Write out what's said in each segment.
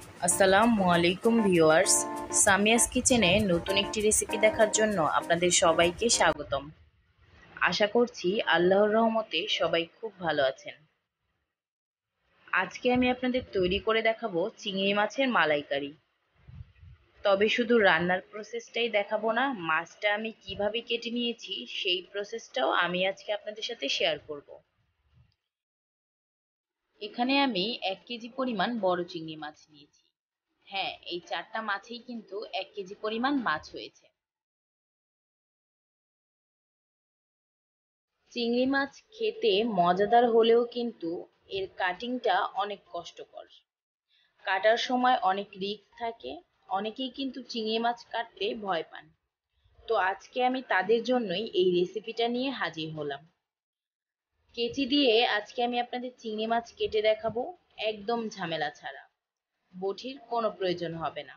আসসালামু আলাইকুম ভিউয়ার্স। সামিয়াস কিচেনে নতুন একটি রেসিপি দেখার জন্য আপনাদের সবাইকে স্বাগতম। আশা করছি আল্লাহর রহমতে সবাই খুব ভালো আছেন। আজকে আমি আপনাদের তৈরি করে দেখাবো চিংড়ি মাছের মালাইকারি। তবে শুধু রান্নার প্রসেসটাই দেখাবো না, মাছটা আমি কিভাবে কেটে নিয়েছি সেই প্রসেসটাও আমি আজকে আপনাদের সাথে শেয়ার করব। এখানে আমি 1 কেজি পরিমাণ বড় চিংড়ি মাছ নিয়েছি। হ্যাঁ, এই 4টা মাছেই কিন্তু 1 কেজি পরিমাণ মাছ হয়েছে। চিংড়ি মাছ খেতে মজাদার হলেও কিন্তু এর কাটিংটা অনেক কষ্টকর। কাটার সময় অনেক রিস্ক থাকে। অনেকেই কিন্তু চিংড়ি মাছ কাটতে ভয় পান। তো আজকে আমি তাদের জন্যই এই রেসিপিটা নিয়ে হাজির হলাম। কেচি দিয়ে আজকে আমি আপনাদের চিংড়ি মাছ কেটে দেখাবো, একদম ঝামেলা ছাড়া। বটির কোনো প্রয়োজন হবে না।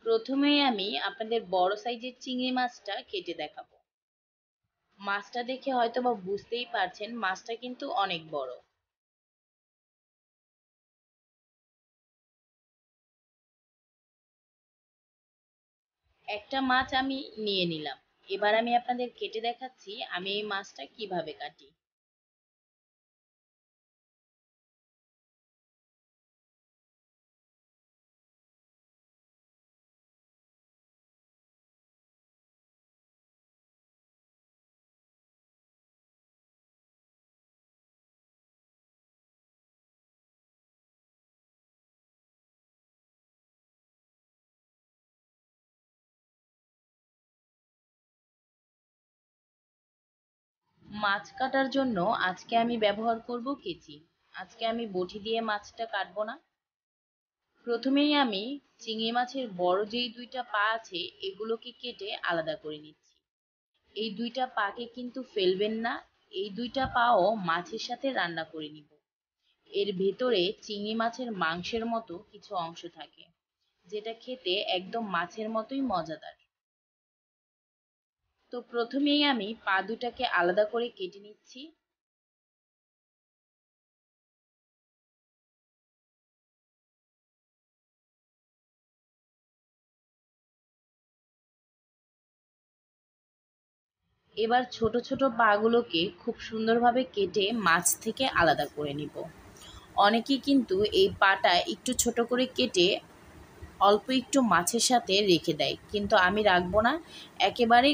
প্রথমেই আমি আপনাদের বড় সাইজের চিংড়ি মাছটা কেটে দেখাবো। মাছটা দেখে হয়তোবা বুঝতেই পারছেন মাছটা কিন্তু অনেক বড়। একটা মাছ আমি নিয়ে নিলাম। এবার আমি আপনাদের কেটে দেখাচ্ছি আমি এই মাছটা কিভাবে কাটি। মাছ কাটার জন্য আজকে আমি ব্যবহার করব কেচি। আজকে আমি বটি দিয়ে মাছটা কাটবো না। প্রথমেই আমি চিংড়ি মাছের বড় যেই 2টা পা আছে এগুলোকে কেটে আলাদা করে নিচ্ছি। এই 2টা পাকে কিন্তু ফেলবেন না। এই 2টা পাও মাছের সাথে রান্না করে নিব। এর ভেতরে চিংড়ি মাছের মাংসের মতো কিছু অংশ থাকে, যেটা খেতে একদম মাছের মতোই মজাদার। তো প্রথমেই আমি পা দুটাকে আলাদা করে কেটে নিচ্ছি। এবার ছোট ছোট পাগুলোকে খুব সুন্দরভাবে কেটে মাছ থেকে আলাদা করে নিব। অনেকেই কিন্তু এই পাটা একটু ছোট করে কেটে অল্প একটু মাছের সাথে রেখে দেয়, কিন্তু আমি রাখবো না, একেবারে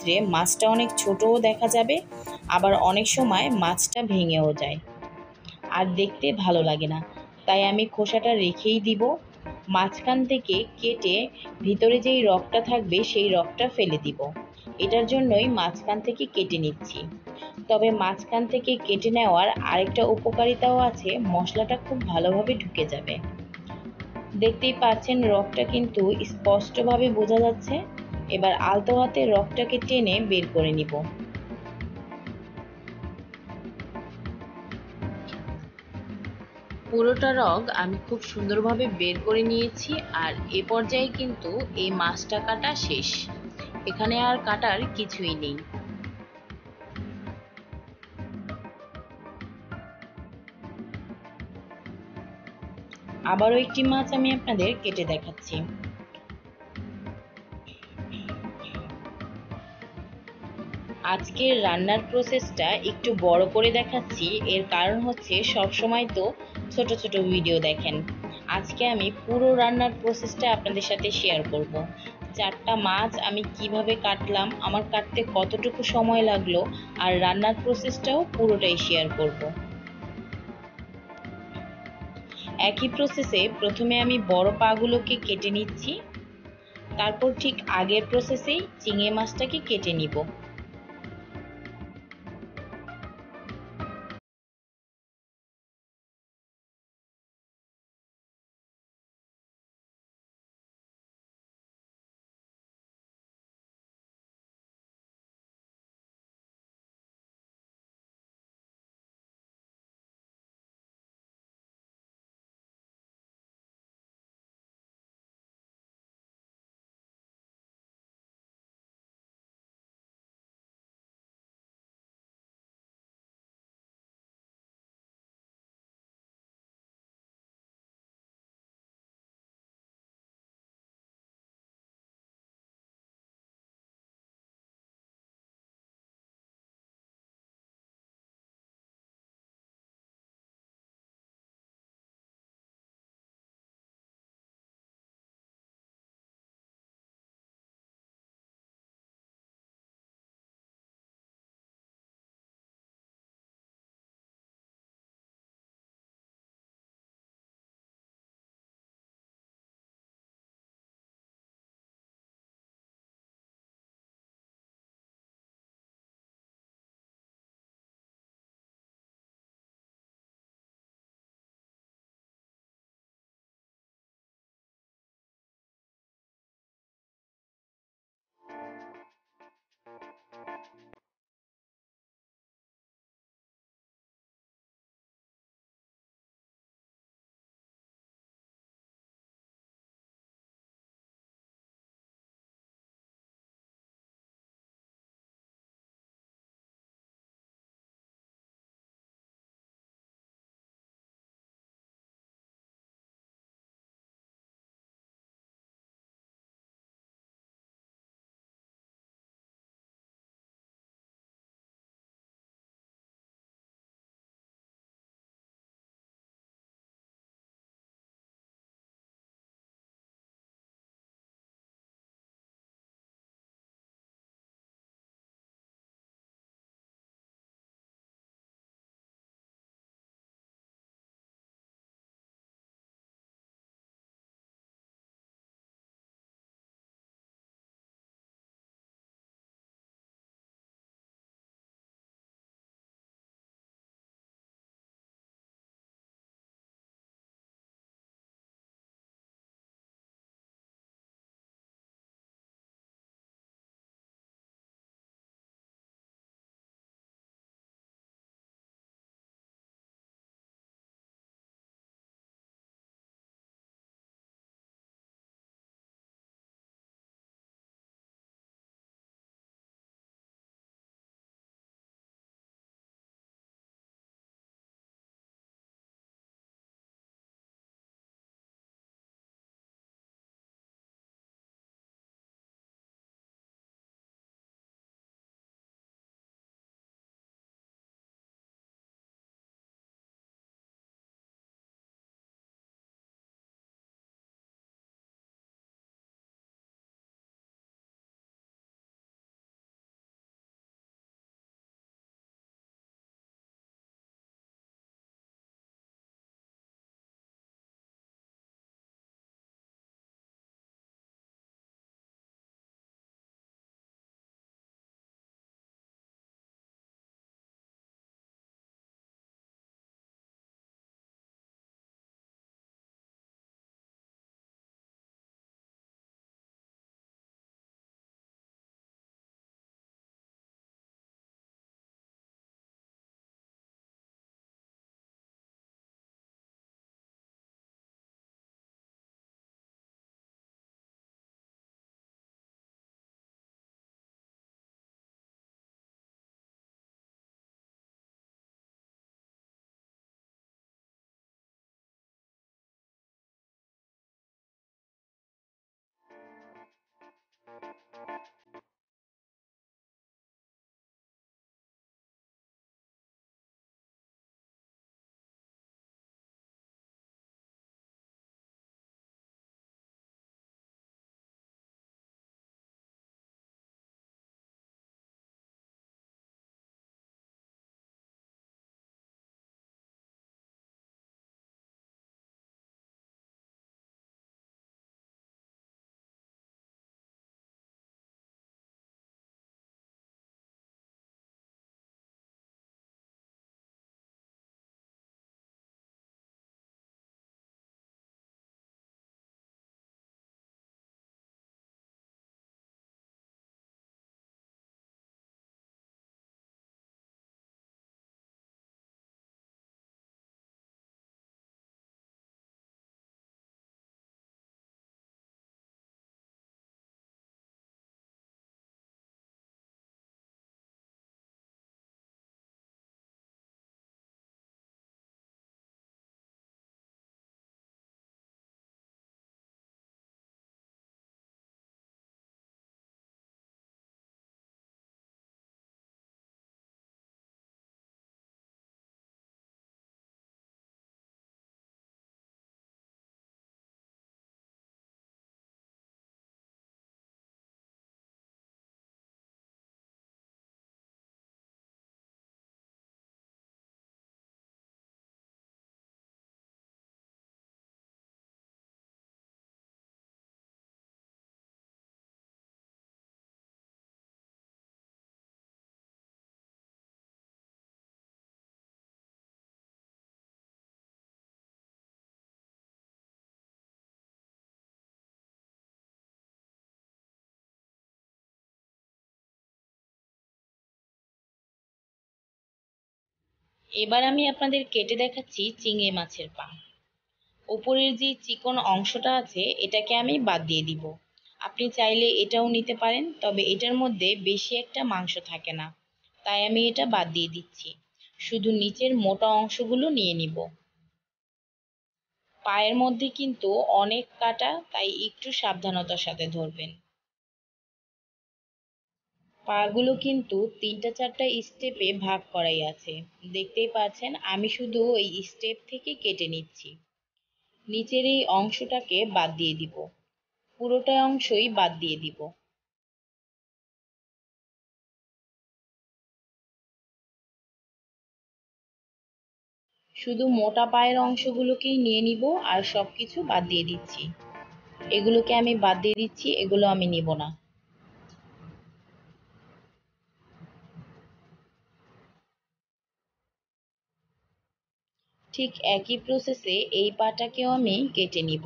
ক্ষেত্রে মাছটা অনেক ছোটও দেখা যাবে, আবার অনেক সময় মাছটা ভেঙেও যায় আর দেখতে ভালো লাগে না। তাই আমি খোসাটা রেখেই দিব। মাঝখান থেকে কেটে ভিতরে যেই রগটা থাকবে সেই রগটা ফেলে দিব। এটার জন্যই মাঝখান থেকে কেটে নিচ্ছি। তবে মাঝখান থেকে কেটে নেওয়ার আরেকটা উপকারিতাও আছে, মশলাটা খুব ভালোভাবে ঢুকে যাবে। দেখতেই পাচ্ছেন রগটা কিন্তু স্পষ্টভাবে বোঝা যাচ্ছে। এবার আলতো হাতে রগটাকে টেনে বের করে নিব। পুরোটা রগ আমি খুব সুন্দরভাবে বের করে নিয়েছি। আর এ পর্যায়ে কিন্তু এই মাছটা কাটা শেষ, এখানে আর কাটার কিছুই নেই। আবারও একটি মাছ আমি আপনাদের কেটে দেখাচ্ছি। আজকের রান্নার প্রসেসটা একটু বড় করে দেখাচ্ছি, এর কারণ হচ্ছে সব সময় তো ছোট ছোট ভিডিও দেখেন। আজকে আমি পুরো রান্নার প্রসেসটা আপনাদের সাথে শেয়ার করব। 4টা মাছ আমি কিভাবে কাটলাম, আমার কাটতে কতটুকু সময় লাগলো, আর রান্নার প্রসেসটাও পুরোটাই শেয়ার করব। একই প্রসেসে প্রথমে আমি বড় পাগুলোকে কেটে নিচ্ছি, তারপর ঠিক আগের প্রসেসেই চিংড়ি মাছটাকে কেটে নিব। এবার আমি আপনাদের কেটে দেখাচ্ছি চিংড়ি মাছের পা। ওপরের যে চিকন অংশটা আছে এটাকে আমি বাদ দিয়ে দিব। আপনি চাইলে এটাও নিতে পারেন, তবে এটার মধ্যে বেশি একটা মাংস থাকে না, তাই আমি এটা বাদ দিয়ে দিচ্ছি। শুধু নিচের মোটা অংশগুলো নিয়ে নিব। পায়ের মধ্যে কিন্তু অনেক কাটা, তাই একটু সাবধানতার সাথে ধরবেন। পাগুলো কিন্তু 3-4টা স্টেপে ভাগ করাই আছে, দেখতেই পাচ্ছেন। আমি শুধু ওই স্টেপ থেকে কেটে নিচ্ছি। নিচের এই অংশটাকে বাদ দিয়ে দিব, পুরোটা অংশই বাদ দিয়ে দিব। শুধু মোটা পায়ের অংশগুলোকেই নিয়ে নিব, আর সবকিছু বাদ দিয়ে দিচ্ছি। এগুলোকে আমি বাদ দিয়ে দিচ্ছি, এগুলো আমি নিব না। ঠিক একই প্রসেসে এই পাটাকেও আমি কেটে নিব।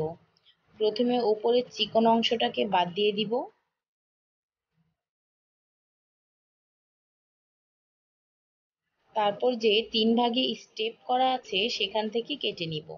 প্রথমে উপরের চিকন অংশটাকে বাদ দিয়ে দিব, তারপর যে 3 ভাগে স্টেপ করা আছে সেখান থেকে কেটে নিব।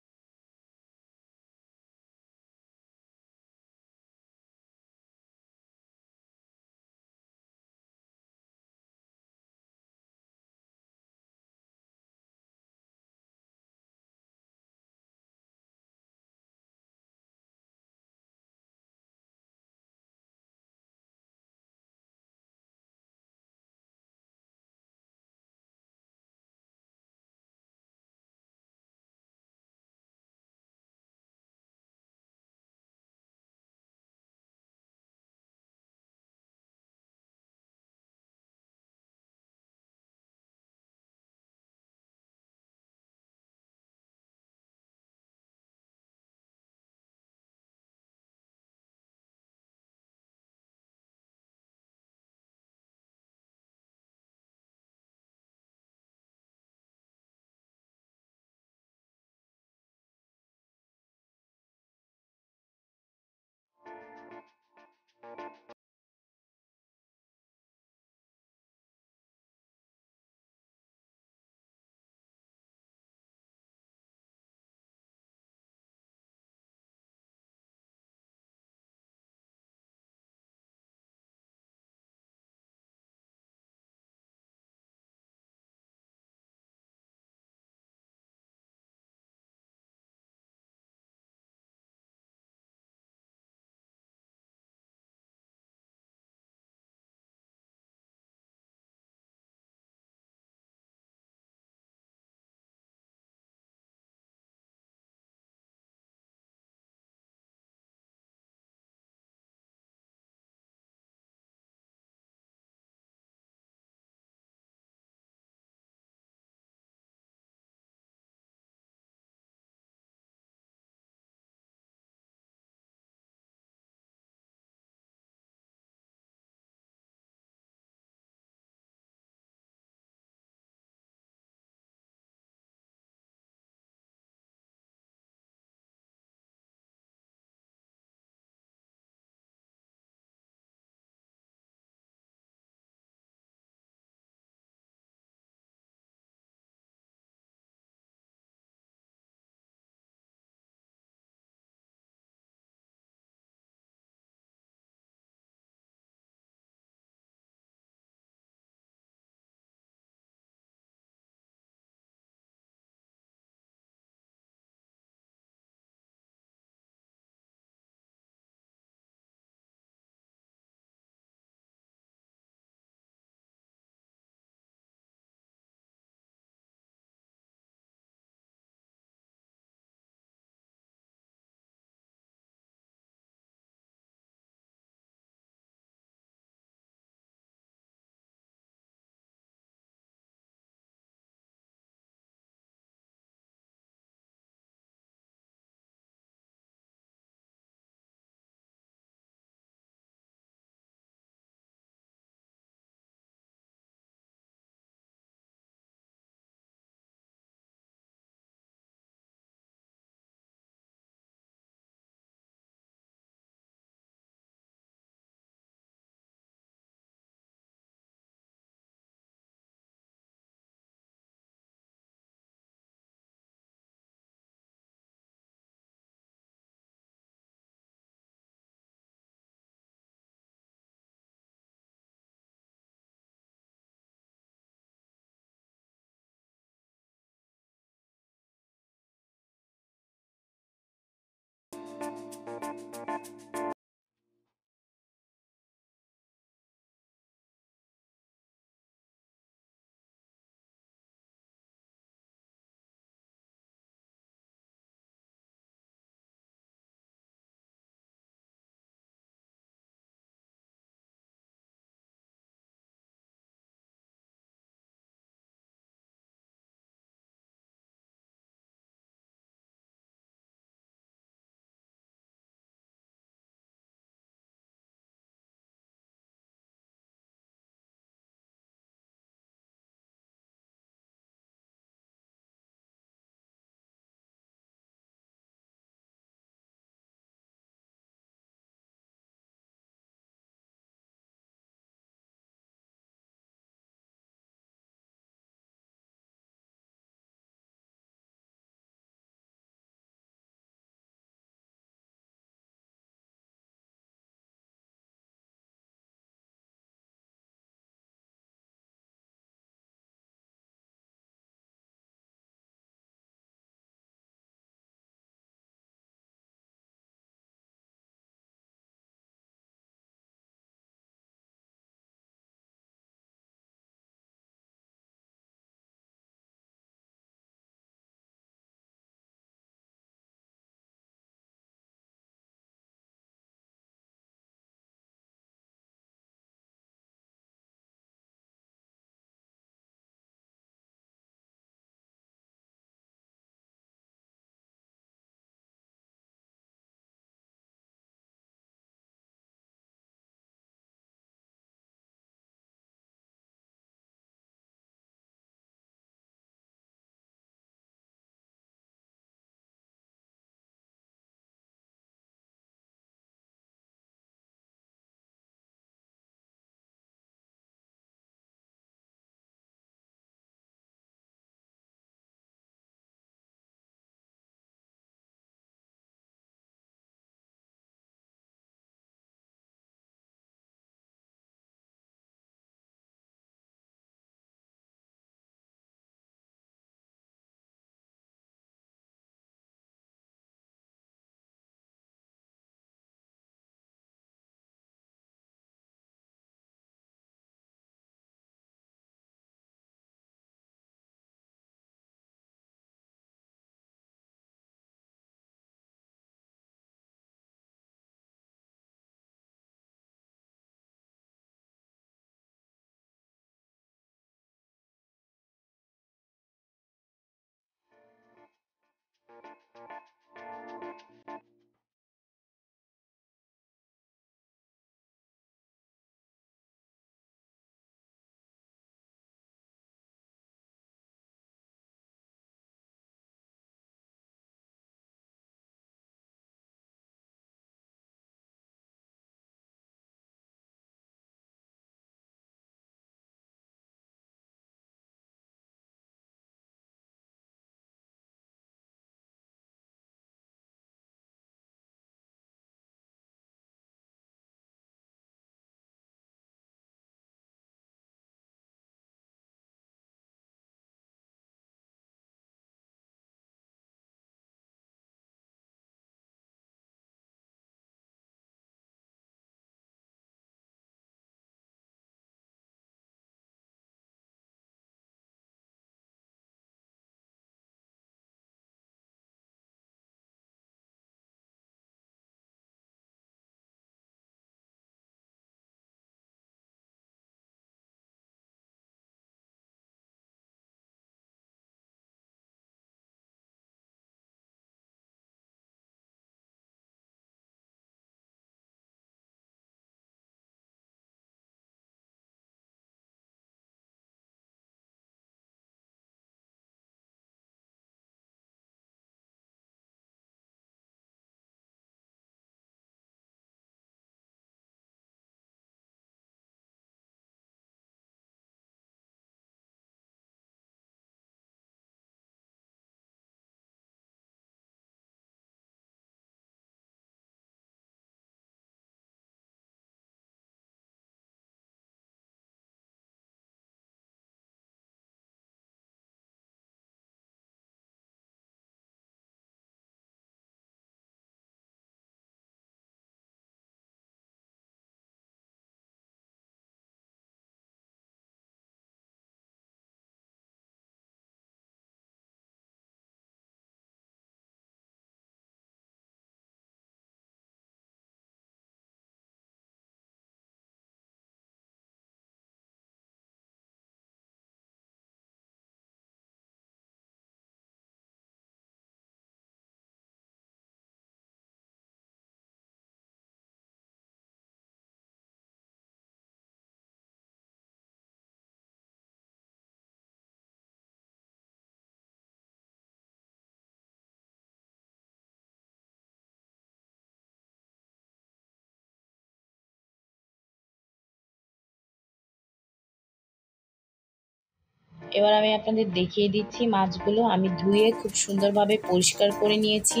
এবার আমি আপনাদের দেখিয়ে দিচ্ছি মাছগুলো আমি ধুয়ে খুব সুন্দরভাবে পরিষ্কার করে নিয়েছি।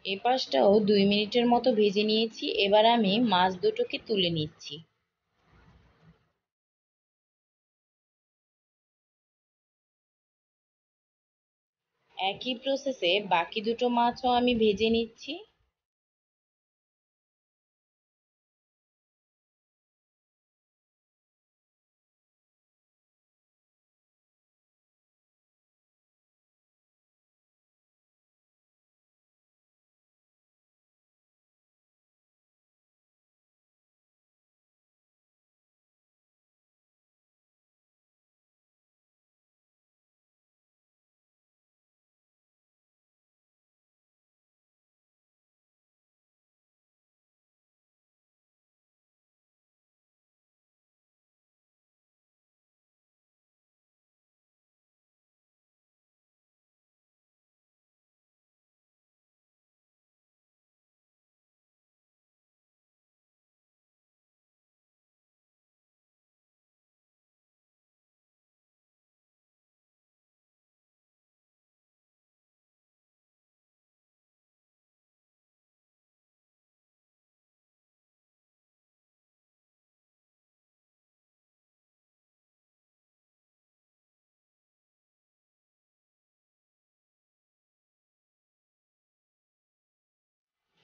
এই পাশটাও 2 মিনিটের মতো ভেজে নিয়েছি। এবার আমি মাছ দুটোকে তুলে নিচ্ছি। একই প্রসেসে বাকি দুটো মাছও আমি ভেজে নিচ্ছি।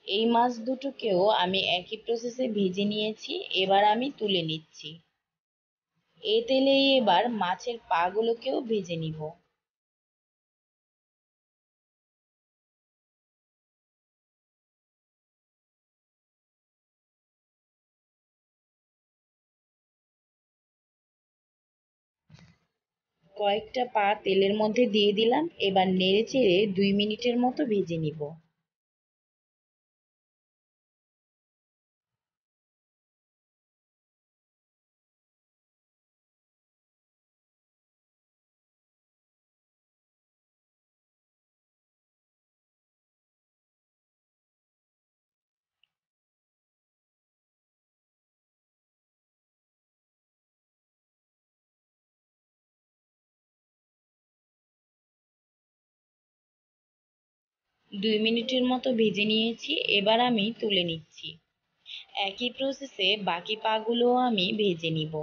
এই মাছ দুটোকেও আমি একই প্রসেসে ভেজে নিয়েছি। এবার আমি তুলে নিচ্ছি। এই তেলেই এবার মাছের পা গুলোকেও ভেজে নিব। কয়েকটা পা তেলের মধ্যে দিয়ে দিলাম। এবার নেড়ে চেড়ে 2 মিনিটের মতো ভেজে নিব। দুই মিনিটের মতো ভেজে নিয়েছি। এবার আমি তুলে নিচ্ছি। একই প্রসেসে বাকি পাগুলোও আমি ভেজে নিব।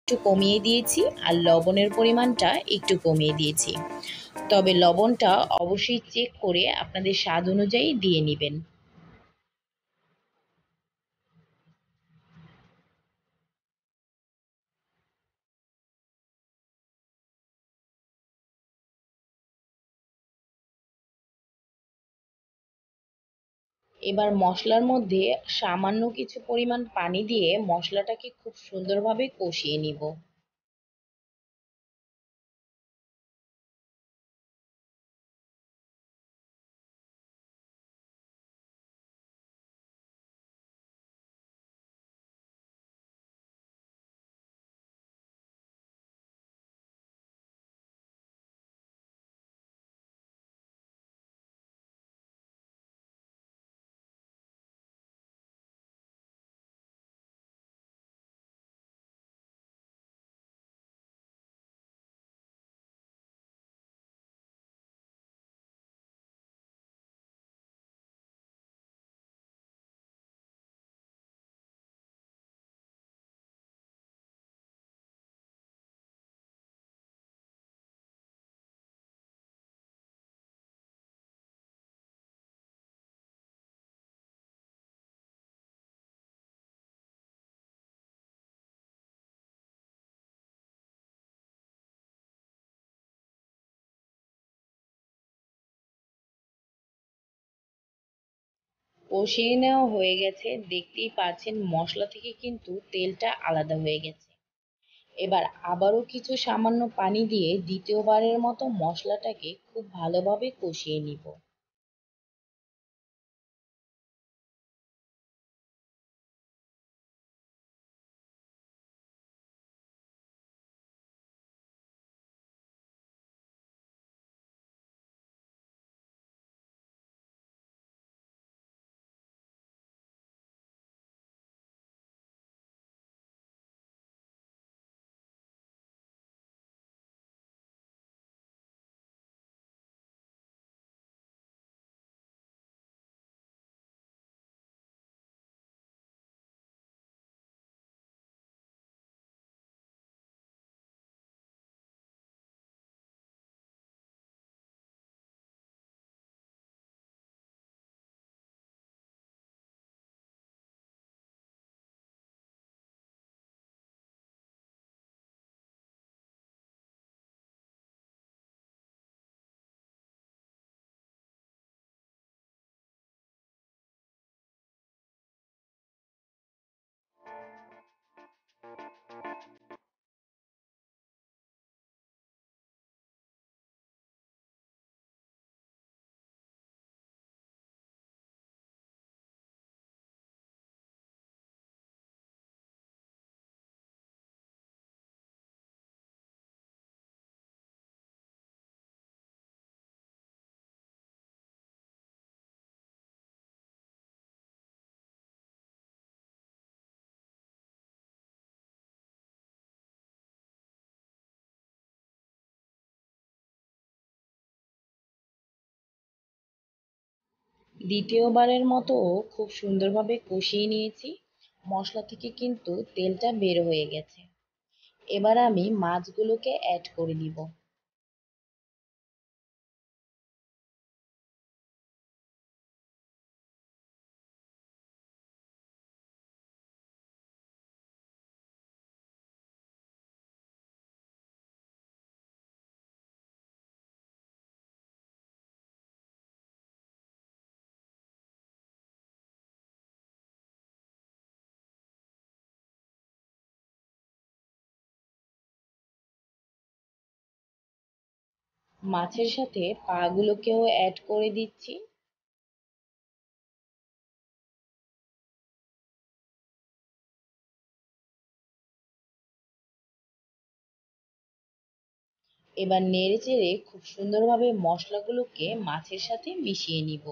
একটু কমিয়ে দিয়েছি আর লবণের পরিমাণটা একটু কমিয়ে দিয়েছি। তবে লবণটা অবশ্যই চেক করে আপনাদের স্বাদ অনুযায়ী দিয়ে নেবেন। এবার মশলার মধ্যে সামান্য কিছু পরিমাণ পানি দিয়ে মশলাটাকে খুব সুন্দরভাবে কষিয়ে নিব। কষিয়ে নেওয়া হয়ে গেছে, দেখতেই পাচ্ছেন মশলা থেকে কিন্তু তেলটা আলাদা হয়ে গেছে। এবার আবারও কিছু সামান্য পানি দিয়ে দ্বিতীয়বারের মতো মশলাটাকে খুব ভালোভাবে কষিয়ে নিব। দ্বিতীয়বারের মতো খুব সুন্দরভাবে কষিয়ে নিয়েছি। মশলা থেকে কিন্তু তেলটা বের হয়ে গেছে। এবার আমি মাছগুলোকে অ্যাড করে দিব। মাছের সাথে পাগুলোকেও অ্যাড করে দিচ্ছি। এবার নেড়েচেড়ে খুব সুন্দরভাবে মশলাগুলোকে মাছের সাথে মিশিয়ে নিব।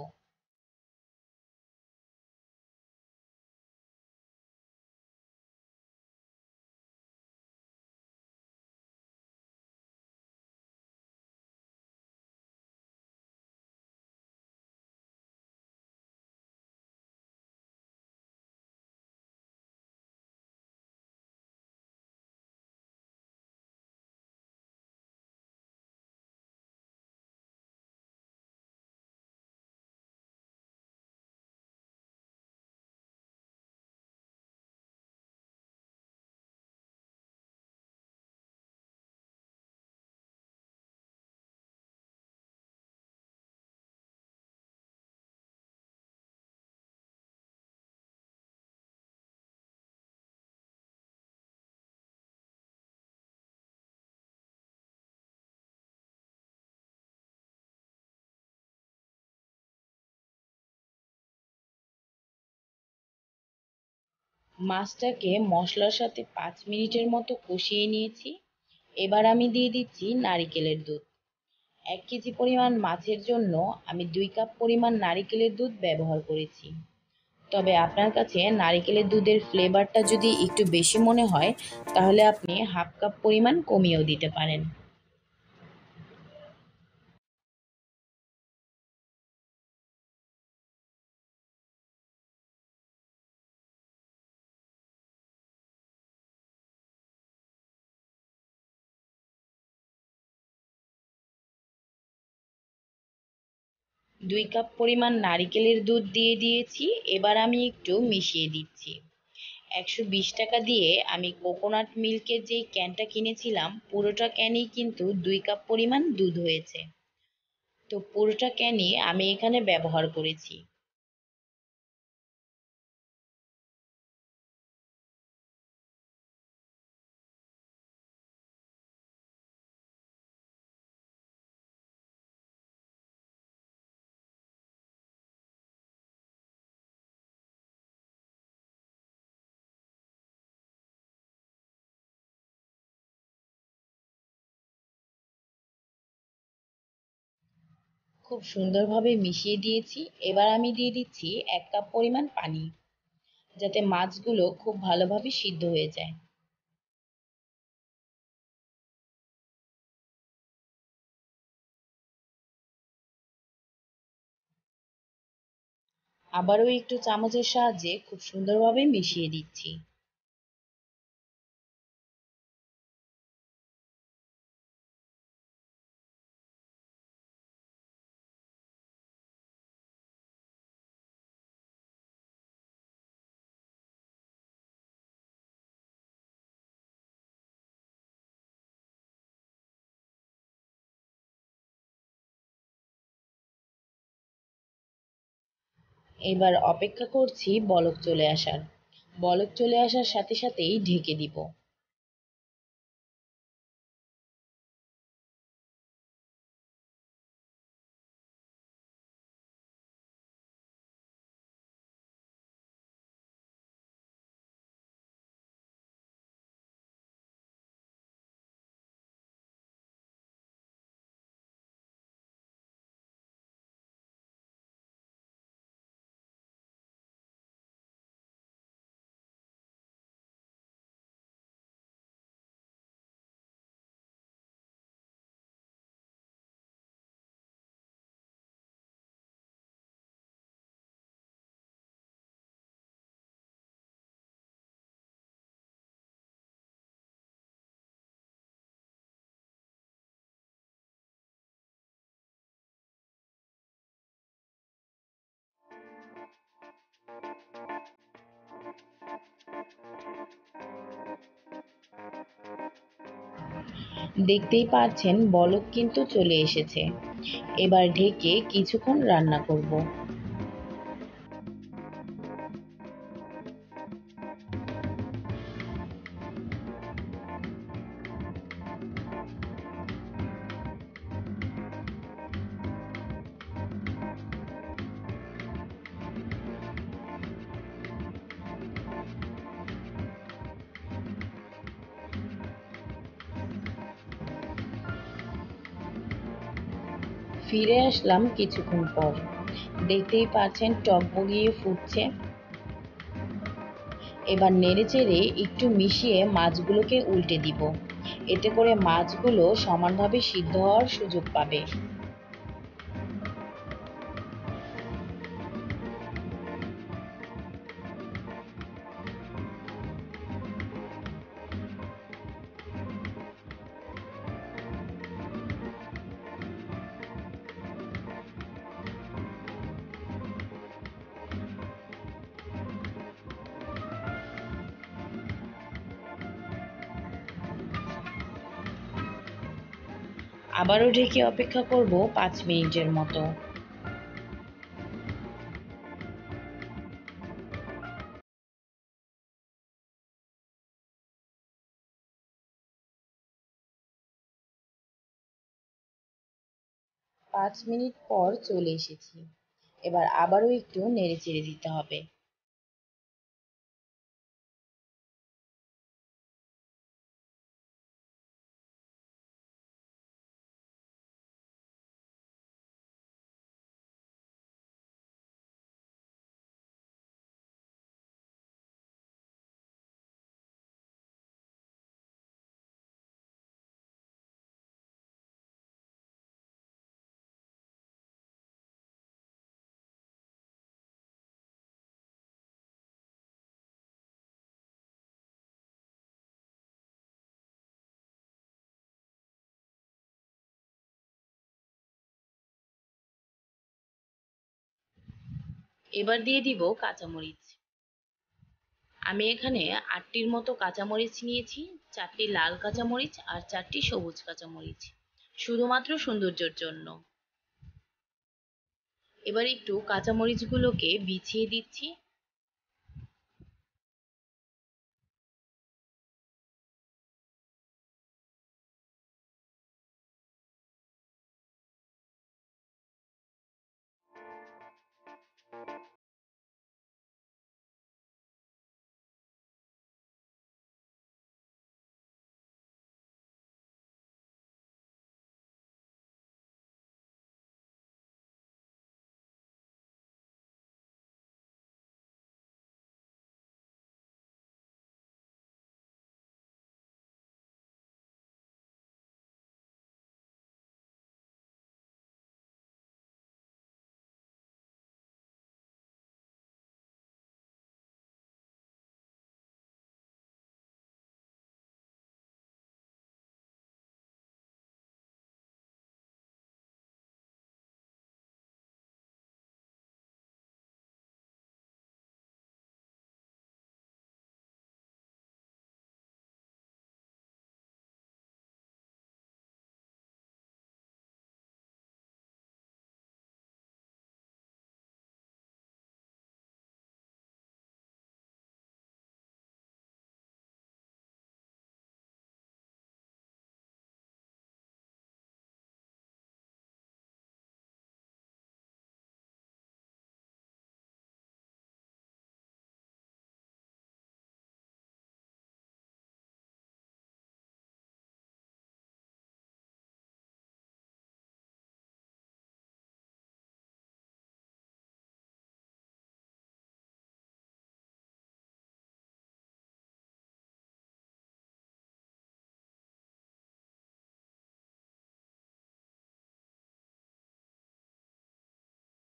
মাছটাকে মশলার সাথে 5 মিনিটের মতো কষিয়ে নিয়েছি। এবার আমি দিয়ে দিচ্ছি নারিকেলের দুধ। 1 কেজি পরিমাণ মাছের জন্য আমি 2 কাপ পরিমাণ নারিকেলের দুধ ব্যবহার করেছি। তবে আপনার কাছে নারিকেলের দুধের ফ্লেভারটা যদি একটু বেশি মনে হয়, তাহলে আপনি 1/2 কাপ পরিমাণ কমিয়েও দিতে পারেন। 2 কাপ পরিমাণ নারিকেলের দুধ দিয়ে দিয়েছি। এবার আমি একটু মিশিয়ে দিচ্ছি। 120 টাকা দিয়ে আমি কোকোনাট মিল্কের যেই ক্যানটা কিনেছিলাম, পুরোটা ক্যানেই কিন্তু 2 কাপ পরিমাণ দুধ হয়েছে। তো পুরোটা ক্যানই আমি এখানে ব্যবহার করেছি। খুব সুন্দরভাবে মিশিয়ে দিয়েছি। এবার আমি দিয়ে দিচ্ছি 1 কাপ পরিমাণ পানি, যাতে মাছগুলো খুব ভালোভাবে সিদ্ধ হয়ে যায়। আবারও একটু চামচের সাহায্যে খুব সুন্দরভাবে মিশিয়ে দিচ্ছি। এবার অপেক্ষা করছি বলক চলে আসার। বলক চলে আসার সাথে সাথেই ঢেকে দিব। দেখতেই পাচ্ছেন বলক কিন্তু চলে এসেছে। এবার ঢেকে কিছুক্ষণ রান্না করব। ফিরে আসলাম কিছুক্ষণ পর। দেখতেই পাচ্ছেন টকবগিয়ে ফুটছে। এবার নেড়েচেড়ে একটু মিশিয়ে মাছগুলোকে উল্টে দিব। এতে করে মাছগুলো সমানভাবে সিদ্ধ হওয়ার সুযোগ পাবে। আবারও ঢেকে অপেক্ষা করব 5 মিনিটের মতো। 5 মিনিট পর চলে এসেছি। এবার আবারও একটু নেড়েচেড়ে দিতে হবে। এবার দিয়ে দিব কাঁচামরিচ। আমি এখানে ৮টির মতো কাঁচামরিচ নিয়েছি, ৪টি লাল কাঁচামরিচ আর ৪টি সবুজ কাঁচামরিচ, শুধুমাত্র সৌন্দর্যের জন্য। এবার একটু কাঁচামরিচগুলোকে বিছিয়ে দিচ্ছি